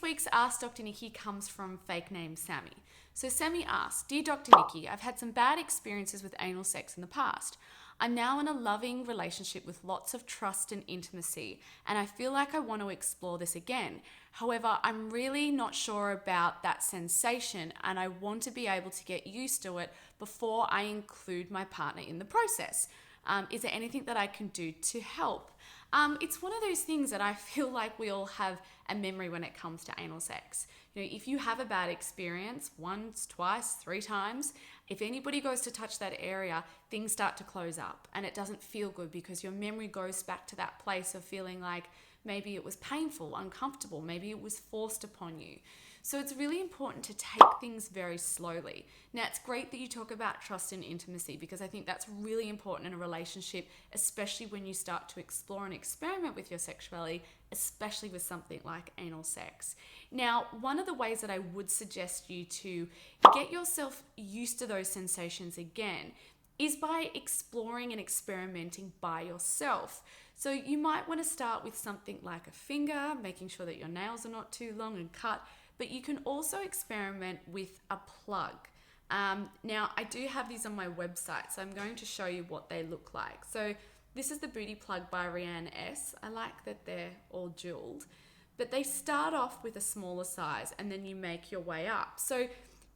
week's Ask Dr. Nikki comes from fake name Sammy. So Sammy asks, Dear Dr. Nikki, I've had some bad experiences with anal sex in the past. I'm now in a loving relationship with lots of trust and intimacy, and I feel like I want to explore this again. However, I'm really not sure about that sensation, and I want to be able to get used to it before I include my partner in the process. Is there anything that I can do to help? It's one of those things that I feel like we all have a memory when it comes to anal sex. You know, if you have a bad experience once, twice, 3 times, if anybody goes to touch that area, things start to close up and it doesn't feel good because your memory goes back to that place of feeling like maybe it was painful, uncomfortable, maybe it was forced upon you. So it's really important to take things very slowly. Now, it's great that you talk about trust and intimacy because I think that's really important in a relationship, especially when you start to explore and experiment with your sexuality, especially with something like anal sex. Now, one of the ways that I would suggest you to get yourself used to those sensations again is by exploring and experimenting by yourself. So you might want to start with something like a finger, making sure that your nails are not too long and cut, but you can also experiment with a plug. Now, I do have these on my website, so I'm going to show you what they look like. So this is the Booty Plug by Rianne S. I like that they're all jeweled, but they start off with a smaller size and then you make your way up. So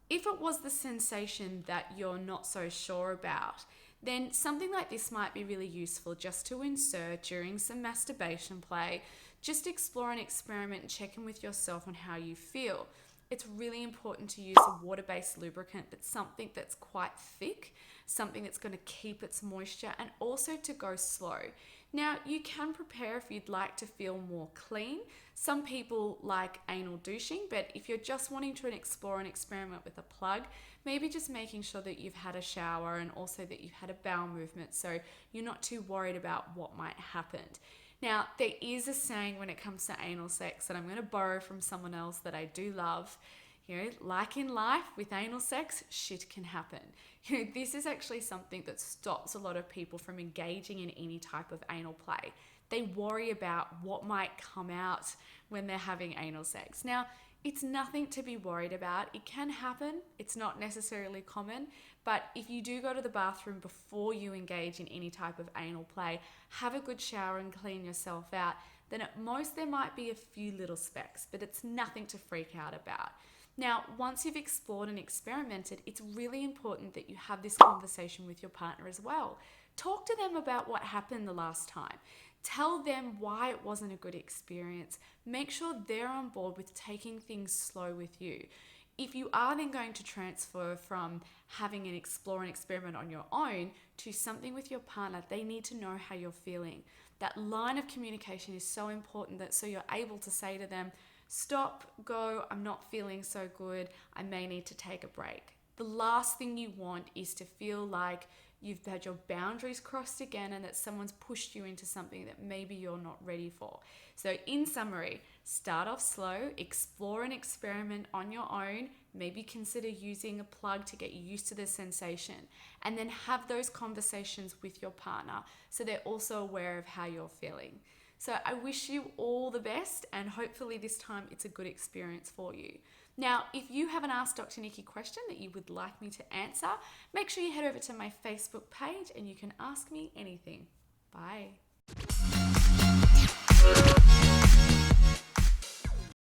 if it was the sensation that you're not so sure about, then something like this might be really useful just to insert during some masturbation play. Just explore and experiment and check in with yourself on how you feel. It's really important to use a water-based lubricant, but something that's quite thick, something that's going to keep its moisture, and also to go slow. Now, you can prepare if you'd like to feel more clean. Some people like anal douching, but if you're just wanting to explore and experiment with a plug, maybe just making sure that you've had a shower and also that you've had a bowel movement so you're not too worried about what might happen. Now, there is a saying when it comes to anal sex that I'm going to borrow from someone else that I do love. You know, like in life, with anal sex, shit can happen. You know, this is actually something that stops a lot of people from engaging in any type of anal play. They worry about what might come out when they're having anal sex. Now, it's nothing to be worried about. It can happen. It's not necessarily common. But if you do go to the bathroom before you engage in any type of anal play, have a good shower and clean yourself out, then at most there might be a few little specks, but it's nothing to freak out about. Now, once you've explored and experimented, it's really important that you have this conversation with your partner as well. Talk to them about what happened the last time. Tell them why it wasn't a good experience. Make sure they're on board with taking things slow with you. If you are then going to transfer from having an explore and experiment on your own to something with your partner, they need to know how you're feeling. That line of communication is so important that so you're able to say to them, stop, go, I'm not feeling so good, I may need to take a break. The last thing you want is to feel like you've had your boundaries crossed again and that someone's pushed you into something that maybe you're not ready for. So in summary, start off slow, explore and experiment on your own, maybe consider using a plug to get you used to the sensation, and then have those conversations with your partner so they're also aware of how you're feeling. So I wish you all the best and hopefully this time it's a good experience for you. Now, if you have an Ask Dr. Nikki question that you would like me to answer, make sure you head over to my Facebook page and you can ask me anything. Bye.